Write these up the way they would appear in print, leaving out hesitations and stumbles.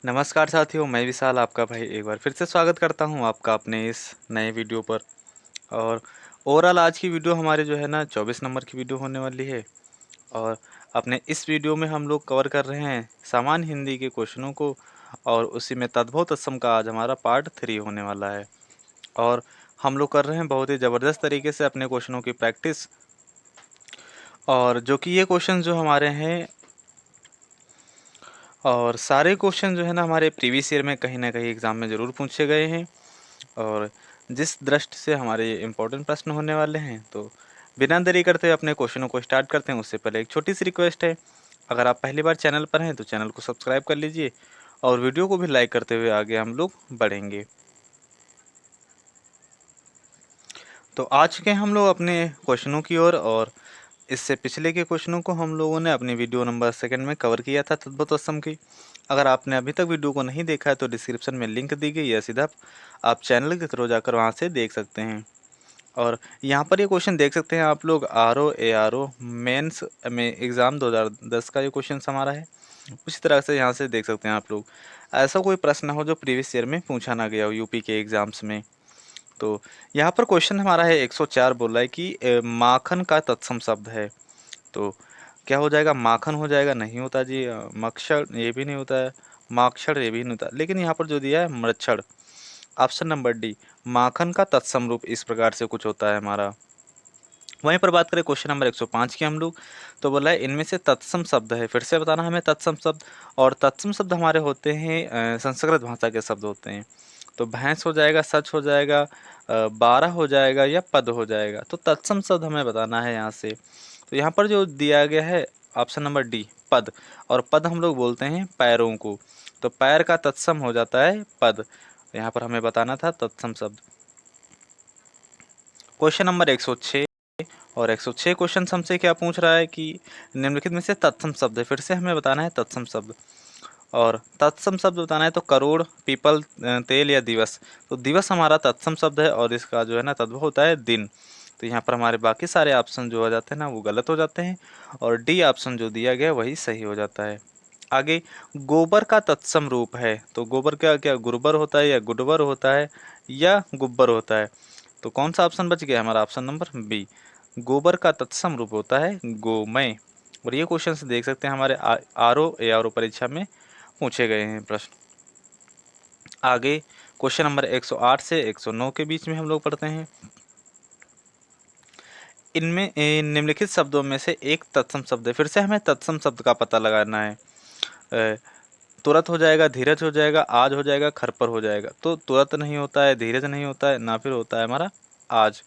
नमस्कार साथियों, मैं विशाल आपका भाई एक बार फिर से स्वागत करता हूं आपका अपने इस नए वीडियो पर। और ओवरऑल आज की वीडियो हमारे जो है ना 24 नंबर की वीडियो होने वाली है। और अपने इस वीडियो में हम लोग कवर कर रहे हैं सामान्य हिंदी के क्वेश्चनों को, और उसी में तद्भव तत्सम का आज हमारा पार्ट 3 होने वाला है। और हम लोग कर रहे हैं बहुत ही ज़बरदस्त तरीके से अपने क्वेश्चनों की प्रैक्टिस। और जो कि ये क्वेश्चन जो हमारे हैं, और सारे क्वेश्चन जो है ना हमारे प्रीवियस ईयर में कहीं ना कहीं एग्ज़ाम में ज़रूर पूछे गए हैं। और जिस दृष्टि से हमारे ये इम्पोर्टेंट प्रश्न होने वाले हैं, तो बिना देरी करते हुए अपने क्वेश्चनों को स्टार्ट करते हैं। उससे पहले एक छोटी सी रिक्वेस्ट है, अगर आप पहली बार चैनल पर हैं तो चैनल को सब्सक्राइब कर लीजिए और वीडियो को भी लाइक करते हुए आगे हम लोग बढ़ेंगे। तो आ चुके हैं हम लोग अपने क्वेश्चनों की ओर। और इससे पिछले के क्वेश्चनों को हम लोगों ने अपनी वीडियो नंबर 2 में कवर किया था, तद्भव तत्सम की। अगर आपने अभी तक वीडियो को नहीं देखा है तो डिस्क्रिप्शन में लिंक दी गई है, सीधा आप चैनल के थ्रू जाकर वहाँ से देख सकते हैं। और यहाँ पर ये क्वेश्चन देख सकते हैं आप लोग, RO ARO मेंस में एग्ज़ाम 2010 का ये क्वेश्चन हमारा है। उसी तरह से यहाँ से देख सकते हैं आप लोग, ऐसा कोई प्रश्न हो जो प्रीवियस ईयर में पूछा ना गया हो यूपी के एग्ज़ाम्स में। तो यहाँ पर क्वेश्चन हमारा है 104, बोल रहा है कि माखन का तत्सम शब्द है। तो क्या हो जाएगा? माखन हो जाएगा? नहीं होता जी। मक्षर ये भी नहीं होता है, माक्षर ये भी नहीं होता, लेकिन यहाँ पर जो दिया है मृक्षर। ऑप्शन नंबर डी, माखन का तत्सम रूप इस प्रकार से कुछ होता है हमारा। वहीं पर बात करें क्वेश्चन नंबर 105 की हम लोग, तो बोला है इनमें से तत्सम शब्द है। फिर से बताना हमें तत्सम शब्द। और तत्सम शब्द हमारे होते हैं संस्कृत भाषा के शब्द होते हैं। तो भैंस हो जाएगा, सच हो जाएगा, 12 हो जाएगा, या पद हो जाएगा। तो तत्सम शब्द हमें बताना है यहाँ से। तो यहाँ पर जो दिया गया है ऑप्शन नंबर डी, पद। और पद हम लोग बोलते हैं पैरों को। तो पैर का तत्सम हो जाता है पद। यहाँ पर हमें बताना था तत्सम शब्द। Question number 106। और 106 क्वेश्चन हमसे क्या पूछ रहा है कि निम्नलिखित में से तत्सम शब्द है। फिर से हमें बताना है तत्सम शब्द। और तत्सम शब्द बताना है तो करोड़, पीपल, तेल या दिवस। तो दिवस हमारा तत्सम शब्द है, और इसका जो है ना तद्भव होता है दिन। तो यहाँ पर हमारे बाकी सारे ऑप्शन जो हो जाते हैं ना वो गलत हो जाते हैं, और डी ऑप्शन जो दिया गया वही सही हो जाता है। आगे, गोबर का तत्सम रूप है। तो गोबर क्या क्या गुरुबर होता है, या गुडबर होता है, या गुब्बर होता है। तो कौन सा ऑप्शन बच गया हमारा? ऑप्शन नंबर बी, गोबर का तत्सम रूप होता है गोमय। और ये क्वेश्चन देख सकते हैं हमारे RO ARO परीक्षा में पूछे गए हैं प्रश्न। आगे क्वेश्चन नंबर 108 से 109 के बीच में हम लोग पढ़ते हैं। इनमें निम्नलिखित शब्दों में से एक तत्सम शब्द है। फिर से हमें तत्सम शब्द का पता लगाना है। तुरंत हो जाएगा, धीरज हो जाएगा, आज हो जाएगा, खरपर हो जाएगा। तो तुरंत नहीं होता है, धीरज नहीं होता है, ना फिर होता है हमारा आज।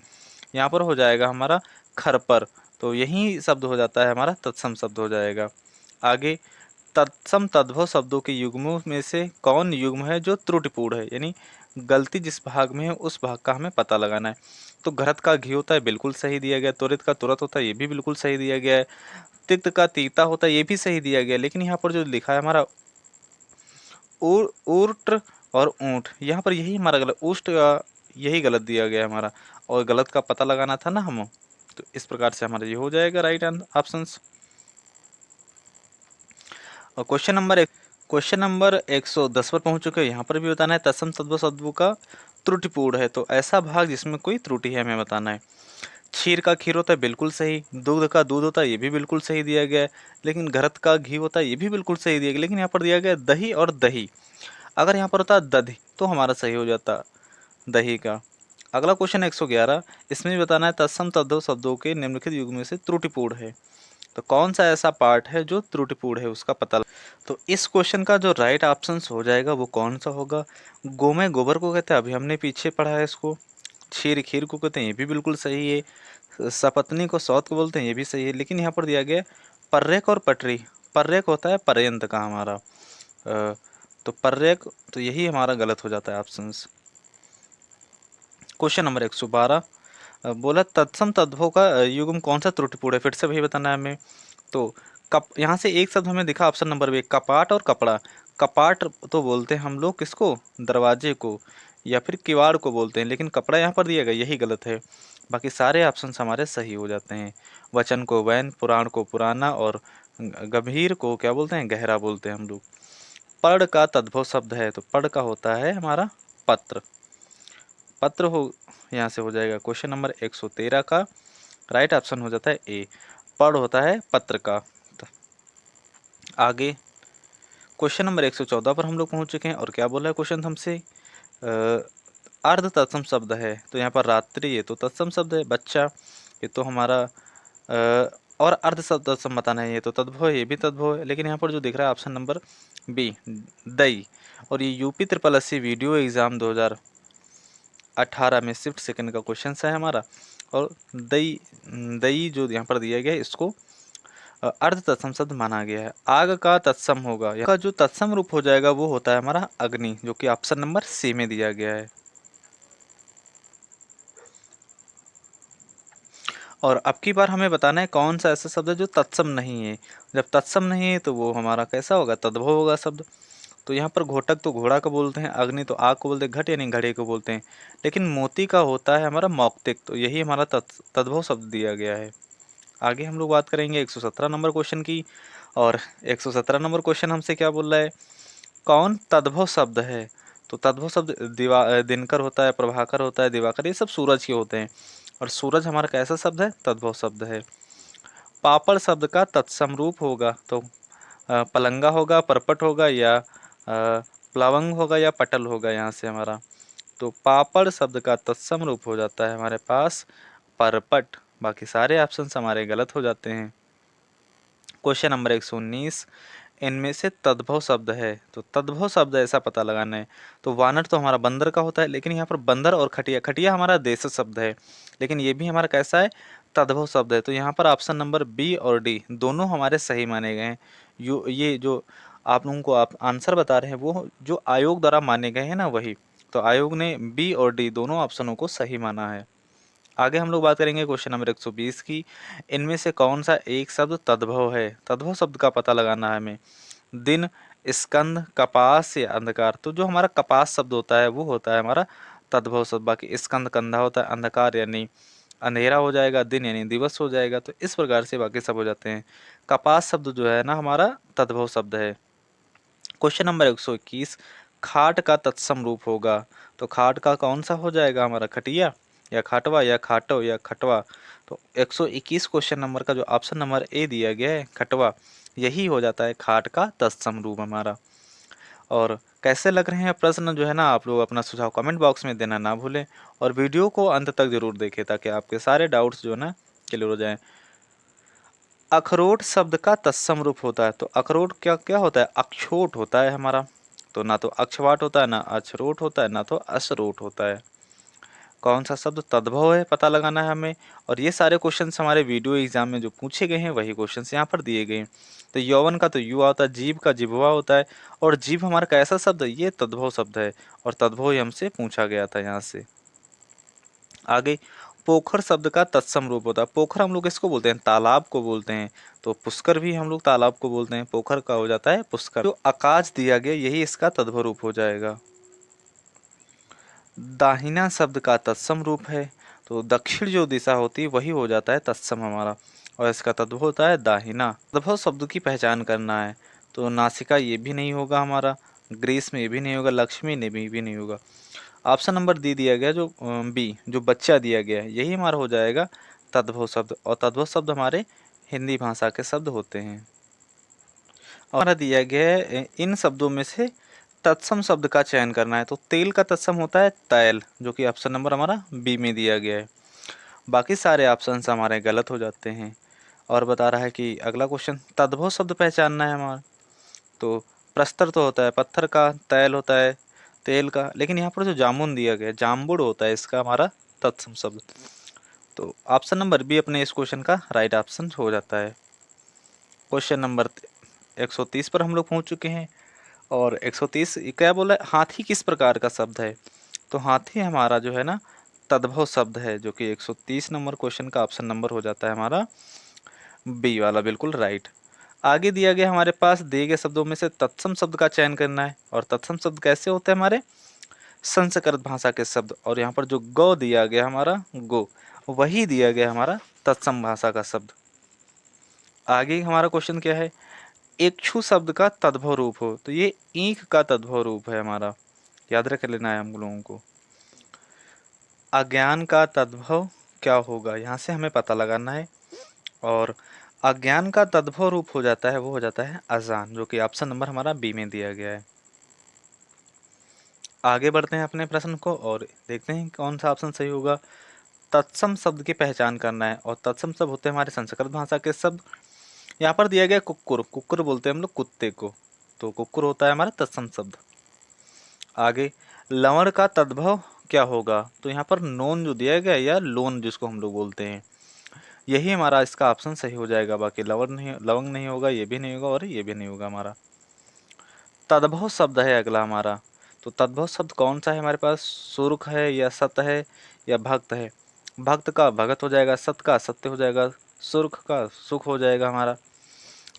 यहाँ पर हो जाएगा हमारा खरपर। तो यही शब्द हो जाता है हमारा तत्सम शब्द हो जाएगा। आगे, तत्सम तद्भव शब्दों के युग्मों में से कौन युग्म है जो त्रुटिपूर्ण है, यानी गलती जिस भाग में है उस भाग का हमें पता लगाना है। तो घृत का घी होता है, बिल्कुल सही दिया गया। त्वरित का तुरंत होता है, ये भी बिल्कुल सही दिया गया है। तिक्त का तीता होता है, ये भी सही दिया गया है। लेकिन यहाँ पर जो लिखा है हमारा ऊर्ट और ऊंट, यहाँ पर यही हमारा गलत, उष्ट का यही गलत दिया गया है हमारा, और गलत का पता लगाना था ना हम। तो इस प्रकार से हमारा ये हो जाएगा राइट ऑप्शन। और क्वेश्चन नंबर 110 पर पहुंच चुके हैं। यहाँ पर भी बताना है तत्सम तद्भव शब्दों का त्रुटिपूर्ण है। तो ऐसा भाग जिसमें कोई त्रुटि है हमें बताना है। क्षीर का खीर होता है, बिल्कुल सही। दूध का दूध होता है, ये भी बिल्कुल सही दिया गया है। लेकिन घृत का घी होता है, ये भी बिल्कुल सही दिया गया। लेकिन यहाँ पर दिया गया है दही और दही। अगर यहाँ पर होता दधि तो हमारा सही हो जाता दही का। अगला क्वेश्चन 111, इसमें भी बताना है तत्सम तद्भव शब्दों के निम्नलिखित युग में से त्रुटिपूर्ण है। तो कौन सा ऐसा पार्ट है जो त्रुटिपूर्ण है उसका पता तो इस क्वेश्चन का जो राइट ऑप्शन हो जाएगा वो कौन सा होगा? गोमय गोबर को कहते हैं, अभी हमने पीछे पढ़ा है इसको। क्षीर खीर को कहते हैं, ये भी बिल्कुल सही है। सपत्नी को सौत को बोलते हैं, ये भी सही है। लेकिन यहाँ पर दिया गया पर्रेक और पटरी। पर्रेक होता है पर्यंत का हमारा, तो पर्रेक, तो यही हमारा गलत हो जाता है ऑप्शन। क्वेश्चन नंबर 112, बोला तत्सम तद्भव का युग्म कौन सा त्रुटिपूर्ण है। फिर से वही बताना है हमें। तो कप, यहाँ से एक शब्द हमें दिखा ऑप्शन नंबर बी, कपाट और कपड़ा। कपाट तो बोलते हैं हम लोग किसको? दरवाजे को, या फिर किवाड़ को बोलते हैं। लेकिन कपड़ा यहाँ पर दिया गया, यही गलत है। बाकी सारे ऑप्शन हमारे सही हो जाते हैं। वचन को वैन, पुराण को पुराना, और गंभीर को क्या बोलते हैं? गहरा बोलते हैं हम लोग। पर्ण का तद्भव शब्द है, तो पर्ण का होता है हमारा पत्र। पत्र हो, यहाँ से हो जाएगा क्वेश्चन नंबर 113 का राइट ऑप्शन हो जाता है ए, पर्ण होता है पत्र का। तो आगे क्वेश्चन नंबर 114 पर हम लोग पहुंच चुके हैं, और क्या बोला है क्वेश्चन हमसे, अर्ध तत्सम शब्द है, तो यहाँ पर रात्रि ये तो तत्सम शब्द है, बच्चा ये तो हमारा और अर्ध तत्सम बताना है, ये तो तद्भव है, ये भी तद्भव है। लेकिन यहाँ पर जो दिख रहा है ऑप्शन नंबर बी दई, और ये UP triple SC video exam 2018 में शिफ्ट सेकंड का क्वेश्चन है हमारा। और दई दई जो यहाँ पर दिया गया है, इसको अर्ध तत्सम शब्द माना गया है। आग का तत्सम होगा, का जो तत्सम रूप हो जाएगा वो होता है हमारा अग्नि, जो कि ऑप्शन नंबर सी में दिया गया है। और अब की बार हमें बताना है कौन सा ऐसा शब्द है जो तत्सम नहीं है। जब तत्सम नहीं है तो वो हमारा कैसा होगा, तद्भव होगा शब्द। तो यहाँ पर घोटक तो घोड़ा को बोलते हैं, अग्नि तो आग को बोलते हैं, घट यानी घड़े को बोलते हैं। लेकिन मोती का होता है हमारा मौक्तिक, तो यही हमारा तद्भव शब्द दिया गया है। आगे हम लोग बात करेंगे 117 नंबर क्वेश्चन की, और 117 नंबर क्वेश्चन हमसे क्या बोल रहा है, कौन तद्भव शब्द है। तो तद्भव शब्द दिनकर होता है, प्रभाकर होता है, दिवाकर, ये सब सूरज के होते हैं। और सूरज हमारा कैसा शब्द है, तद्भव शब्द है। पापड़ शब्द का तत्सम रूप होगा, तो पलंगा होगा, परपट होगा, या प्लवंग होगा, या पटल होगा। यहाँ से हमारा तो पापड़ शब्द का तत्सम रूप हो जाता है हमारे पास परपट। बाकी सारे ऑप्शंस हमारे गलत हो जाते हैं। क्वेश्चन नंबर 119, इनमें से तद्भव शब्द है, तो तद्भव शब्द ऐसा पता लगाना है। तो वानर तो हमारा बंदर का होता है, लेकिन यहाँ पर बंदर और खटिया, खटिया हमारा देश शब्द है, लेकिन ये भी हमारा कैसा है, तद्भव शब्द है। तो यहाँ पर ऑप्शन नंबर बी और डी दोनों हमारे सही माने गए हैं। ये जो आप लोगों को आप आंसर बता रहे हैं वो जो आयोग द्वारा माने गए हैं ना, वही। तो आयोग ने बी और डी दोनों ऑप्शनों को सही माना है। आगे हम लोग बात करेंगे क्वेश्चन नंबर 120 की, इनमें से कौन सा एक शब्द तद्भव है। तद्भव शब्द का पता लगाना है हमें। दिन, स्कंद, कपास या अंधकार, तो जो हमारा कपास शब्द होता है वो होता है हमारा तद्भव शब्द। बाकी स्कंद कंधा होता है, अंधकार यानी अंधेरा हो जाएगा, दिन यानी दिवस हो जाएगा। तो इस प्रकार से बाकी सब हो जाते हैं। कपास शब्द जो है ना हमारा तद्भव शब्द है। क्वेश्चन नंबर 121, खाट का तत्सम रूप होगा, तो खाट का कौन सा हो जाएगा हमारा, खटिया या खाटवा या खाटो या खटवा। तो 121 क्वेश्चन नंबर का जो ऑप्शन नंबर ए दिया गया है खटवा, यही हो जाता है खाट का तत्सम रूप हमारा। और कैसे लग रहे हैं प्रश्न जो है ना, आप लोग अपना सुझाव कमेंट बॉक्स में देना ना भूलें, और वीडियो को अंत तक जरूर देखें ताकि आपके सारे डाउट्स जो है ना क्लियर हो जाएं। अखरोट शब्द का तत्सम रूप होता है, तो अखरोट क्या क्या होता है, अक्षोट होता है हमारा। तो ना तो अक्षवाट होता है, ना अछरोट होता है, ना तो अशरोट होता है। कौन सा शब्द तद्भव है पता लगाना है हमें। और ये सारे क्वेश्चंस हमारे वीडियो एग्जाम में जो पूछे गए हैं वही क्वेश्चंस यहाँ पर दिए गए हैं। तो यौवन का तो युवा होता है, जीव का जिह्वा होता है, और जीव हमारा कैसा शब्द है, ये तद्भव शब्द है, और तद्भव ही हमसे पूछा गया था यहाँ से। आगे पोखर शब्द का तत्सम रूप होता है, पोखर हम लोग इसको बोलते हैं, तालाब को बोलते हैं। तो पुष्कर भी हम लोग तालाब को बोलते हैं, पोखर का हो जाता है पुष्कर। जो आकाश दिया गया यही इसका तद्भव रूप हो जाएगा। दाहिना शब्द का तत्सम रूप है, तो दक्षिण जो दिशा होती है वही हो जाता है तत्सम हमारा, और इसका तद्भव होता है दाहिना। तद्भव शब्द की पहचान करना है, तो नासिका ये भी नहीं होगा हमारा, ग्रीस में ये भी नहीं होगा, लक्ष्मी ने भी नहीं होगा। ऑप्शन नंबर डी दिया गया जो बी जो बच्चा दिया गया है, यही हमारा हो जाएगा तद्भव शब्द। और तद्भव शब्द हमारे हिंदी भाषा के शब्द होते हैं। और हमारा दिया गया है इन शब्दों में से तत्सम शब्द का चयन करना है, तो तेल का तत्सम होता है तैल, जो कि ऑप्शन नंबर हमारा बी में दिया गया है। बाकी सारे ऑप्शन हमारे गलत हो जाते हैं। और बता रहा है कि अगला क्वेश्चन तद्भव शब्द पहचानना है हमारा। तो प्रस्तर तो होता है पत्थर का, तैल होता है तेल का, लेकिन यहाँ पर जो जामुन दिया गया है जाम्बुड़ होता है इसका हमारा तत्सम शब्द। तो ऑप्शन नंबर बी अपने इस क्वेश्चन का राइट ऑप्शन हो जाता है। क्वेश्चन नंबर 130 पर हम लोग पहुँच चुके हैं, और 130 क्या बोला है, हाथी किस प्रकार का शब्द है। तो हाथी हमारा जो है ना तद्भव शब्द है, जो कि 130 नंबर क्वेश्चन का ऑप्शन नंबर हो जाता है हमारा बी वाला, बिल्कुल राइट। आगे दिया गया हमारे पास दिए गए शब्दों में से तत्सम शब्द का चयन करना है, और तत्सम शब्द कैसे होते हैं हमारे संस्कृत भाषा के शब्द। और यहाँ पर जो गो दिया गया हमारा गो, वही दिया गया हमारा तत्सम भाषा का शब्द। आगे हमारा क्वेश्चन क्या है, इक्षु शब्द का तद्भव रूप हो, तो ये ईख का तद्भव रूप है हमारा, याद रख लेना है हम लोगों को। अज्ञान का तद्भव क्या होगा, यहाँ से हमें पता लगाना है। और अज्ञान का तद्भव रूप हो जाता है, वो हो जाता है अजान, जो कि ऑप्शन नंबर हमारा बी में दिया गया है। आगे बढ़ते हैं अपने प्रश्न को और देखते हैं कौन सा ऑप्शन सही होगा। तत्सम शब्द की पहचान करना है, और तत्सम शब्द होते हैं हमारे संस्कृत भाषा के शब्द। यहाँ पर दिया गया कुक्कुर, कुक्कुर बोलते हैं हम लोग कुत्ते को, तो कुक्कुर होता है हमारा तत्सम शब्द। आगे लवण का तद्भव क्या होगा, तो यहाँ पर नोन जो दिया गया है, या लोन जिसको हम लोग बोलते हैं, यही हमारा इसका ऑप्शन सही हो जाएगा। बाकी लवण नहीं, लवंग नहीं होगा, ये भी नहीं होगा और ये भी नहीं होगा हमारा। तद्भव शब्द है अगला हमारा, तो तद्भव शब्द कौन सा है हमारे पास, सुर्ख है या सत है या भक्त है। भक्त का भगत हो जाएगा, सत का सत्य हो जाएगा, सुर्ख का सुख हो जाएगा हमारा।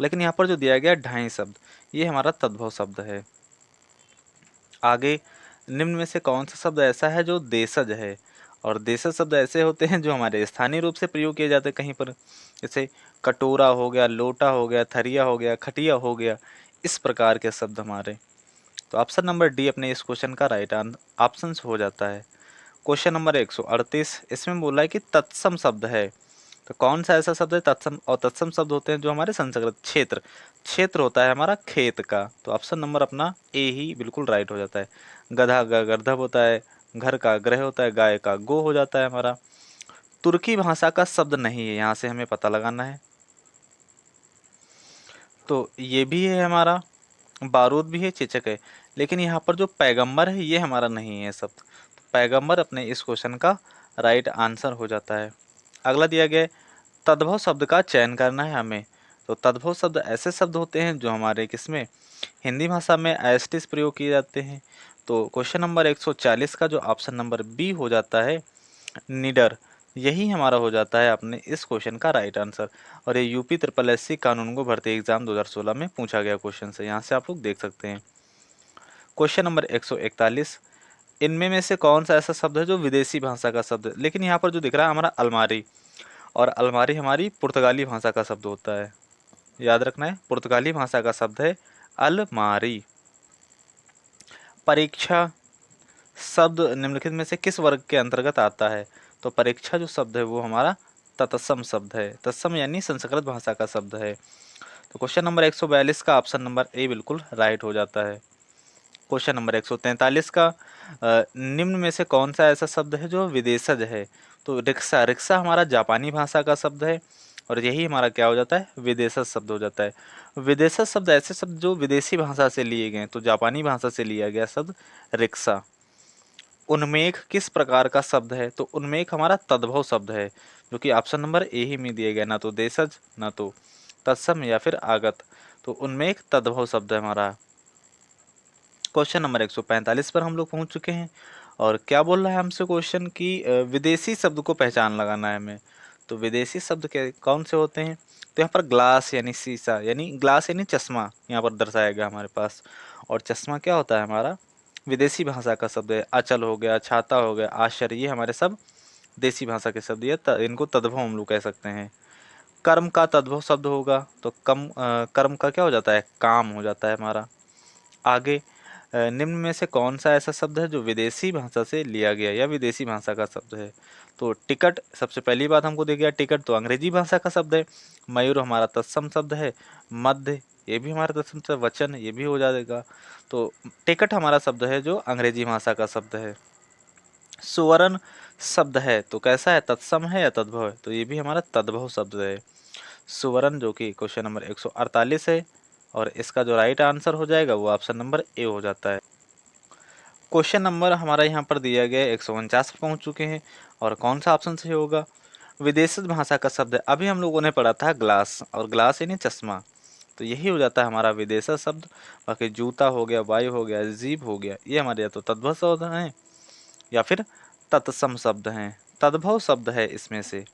लेकिन यहाँ पर जो दिया गया ढाई शब्द, ये हमारा तद्भव शब्द है। आगे निम्न में से कौन सा शब्द ऐसा है जो देशज है, और देशज शब्द ऐसे होते हैं जो हमारे स्थानीय रूप से प्रयोग किए जाते हैं कहीं पर, जैसे कटोरा हो गया, लोटा हो गया, थरिया हो गया, खटिया हो गया, इस प्रकार के शब्द हमारे। तो ऑप्शन नंबर डी अपने इस क्वेश्चन का राइट ऑप्शन हो जाता है। क्वेश्चन नंबर 138, इसमें बोला है कि तत्सम शब्द है, तो कौन सा ऐसा शब्द है तत्सम, और तत्सम शब्द होते हैं जो हमारे संस्कृत क्षेत्र, क्षेत्र होता है हमारा खेत का, तो ऑप्शन नंबर अपना ए ही बिल्कुल राइट हो जाता है। गधा का गर्दभ होता है, घर का ग्रह होता है, गाय का गो हो जाता है हमारा। तुर्की भाषा का शब्द नहीं है, यहाँ से हमें पता लगाना है। तो ये भी है हमारा, बारूद भी है, चेचक है, लेकिन यहाँ पर जो पैगंबर है ये हमारा नहीं है शब्द। पैगंबर अपने इस क्वेश्चन का राइट आंसर हो जाता है। अगला दिया गया है, तद्भव शब्द का चयन करना है हमें। तो तद्भव शब्द ऐसे शब्द होते हैं जो हमारे किसमें, हिंदी भाषा में एस्टिस प्रयोग किए जाते हैं। तो क्वेश्चन नंबर 140 का जो ऑप्शन नंबर बी हो जाता है, निडर, यही हमारा हो जाता है अपने इस क्वेश्चन का राइट आंसर। और ये यूपी ट्रिपल एस सी कानूनगो भर्ती एग्जाम 2016 में पूछा गया क्वेश्चन है, यहाँ से आप लोग देख सकते हैं। क्वेश्चन नंबर 141, इनमें में से कौन सा ऐसा शब्द है जो विदेशी भाषा का शब्द है, लेकिन यहाँ पर जो दिख रहा है हमारा अलमारी, और अलमारी हमारी पुर्तगाली भाषा का शब्द होता है, याद रखना है, पुर्तगाली भाषा का शब्द है अलमारी। परीक्षा शब्द निम्नलिखित में से किस वर्ग के अंतर्गत आता है, तो परीक्षा जो शब्द है वो हमारा तत्सम शब्द है, तत्सम यानी संस्कृत भाषा का शब्द है। तो क्वेश्चन नंबर 142 का ऑप्शन नंबर ए बिल्कुल राइट हो जाता है। क्वेश्चन नंबर 143 का निम्न में से कौन सा ऐसा शब्द है जो विदेशज है, तो रिक्शा, रिक्शा हमारा जापानी भाषा का शब्द है, और यही हमारा क्या हो जाता है, विदेशज शब्द हो जाता है। विदेशज शब्द ऐसे शब्द जो विदेशी भाषा से लिए गए, तो जापानी भाषा से लिया गया शब्द रिक्शा। उन्मेष किस प्रकार का शब्द है, तो उन्मेष हमारा तद्भव शब्द है, जो कि ऑप्शन नंबर ए ही में दिए गए, ना तो देशज, ना तो तत्सम या फिर आगत, तो उन्मेष तद्भव शब्द है हमारा। क्वेश्चन नंबर 145 पर हम लोग पहुंच चुके हैं, और क्या बोल रहा है हमसे क्वेश्चन की विदेशी शब्द को पहचान लगाना है हमें। तो विदेशी शब्द के कौन से होते हैं, तो यहाँ पर ग्लास यानी शीशा, यानी ग्लास यानी चश्मा यहाँ पर दर्शाया गया हमारे पास, और चश्मा क्या होता है हमारा विदेशी भाषा का शब्द है। अचल हो गया, छाता हो गया, आश्चर्य, ये हमारे सब देसी भाषा के शब्द, ये इनको तद्भव हम लोग कह सकते हैं। कर्म का तद्भव शब्द होगा, तो कर्म का क्या हो जाता है, काम हो जाता है हमारा। आगे निम्न में से कौन सा ऐसा शब्द है जो विदेशी भाषा से लिया गया या विदेशी भाषा का शब्द है, तो टिकट, सबसे पहली बात हमको दे गया टिकट, तो अंग्रेजी भाषा का शब्द है। मयूर हमारा तत्सम शब्द है। मध्य, ये भी हमारा तत्सम शब्द, वचन ये भी हो जाएगा। तो टिकट हमारा शब्द है जो अंग्रेजी भाषा का शब्द है। सुवर्ण शब्द है, तो कैसा है, तत्सम है या तद्भव है, तो ये भी हमारा तद्भव शब्द है सुवर्ण, जो कि क्वेश्चन नंबर 148 है, और इसका जो राइट आंसर हो जाएगा वो ऑप्शन नंबर ए हो जाता है। क्वेश्चन नंबर हमारा यहाँ पर दिया गया 149 पर पहुँच चुके हैं, और कौन सा ऑप्शन सही होगा, विदेशी भाषा का शब्द है, अभी हम लोगों ने पढ़ा था ग्लास, और ग्लास यानी चश्मा, तो यही हो जाता है हमारा विदेशी शब्द। बाकी जूता हो गया, वायु हो गया, जीभ हो गया, ये हमारे या तो तद्भव शब्द हैं या फिर तत्सम शब्द हैं, तद्भव शब्द है इसमें से।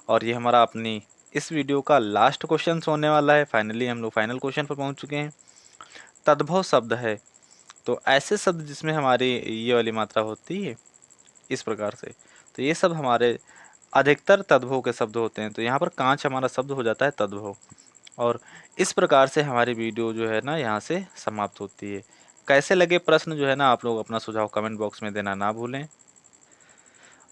और ये हमारा अपनी इस वीडियो का लास्ट क्वेश्चन होने वाला है, फाइनली हम लोग फाइनल क्वेश्चन पर पहुंच चुके हैं। तद्भव शब्द है, तो ऐसे शब्द जिसमें हमारी ये वाली मात्रा होती है इस प्रकार से, तो ये सब हमारे अधिकतर तद्भव के शब्द होते हैं। तो यहाँ पर कांच हमारा शब्द हो जाता है तद्भव, और इस प्रकार से हमारी वीडियो जो है ना यहाँ से समाप्त होती है। कैसे लगे प्रश्न जो है ना आप लोग अपना सुझाव कमेंट बॉक्स में देना ना भूलें।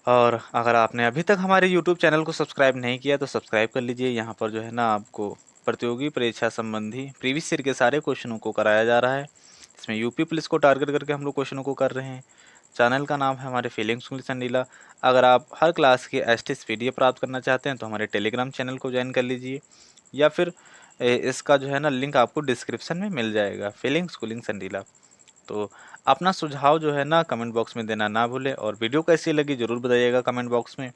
और अगर आपने अभी तक हमारे यूट्यूब चैनल को सब्सक्राइब नहीं किया तो सब्सक्राइब कर लीजिए। यहाँ पर जो है ना आपको प्रतियोगी परीक्षा संबंधी प्रीवियस ईयर के सारे क्वेश्चनों को कराया जा रहा है। इसमें यूपी पुलिस को टारगेट करके हम लोग क्वेश्चनों को कर रहे हैं। चैनल का नाम है हमारे फीलिंग्स इंग्लिश संडीला। अगर आप हर क्लास की एसटीस पीडीएफ प्राप्त करना चाहते हैं तो हमारे टेलीग्राम चैनल को ज्वाइन कर लीजिए, या फिर इसका जो है ना लिंक आपको डिस्क्रिप्शन में मिल जाएगा, फीलिंग स्कूलिंग संडीला। तो अपना सुझाव जो है ना कमेंट बॉक्स में देना ना भूलें, और वीडियो कैसी लगी ज़रूर बताइएगा कमेंट बॉक्स में।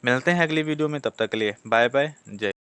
मिलते हैं अगली वीडियो में, तब तक के लिए बाय बाय, जय।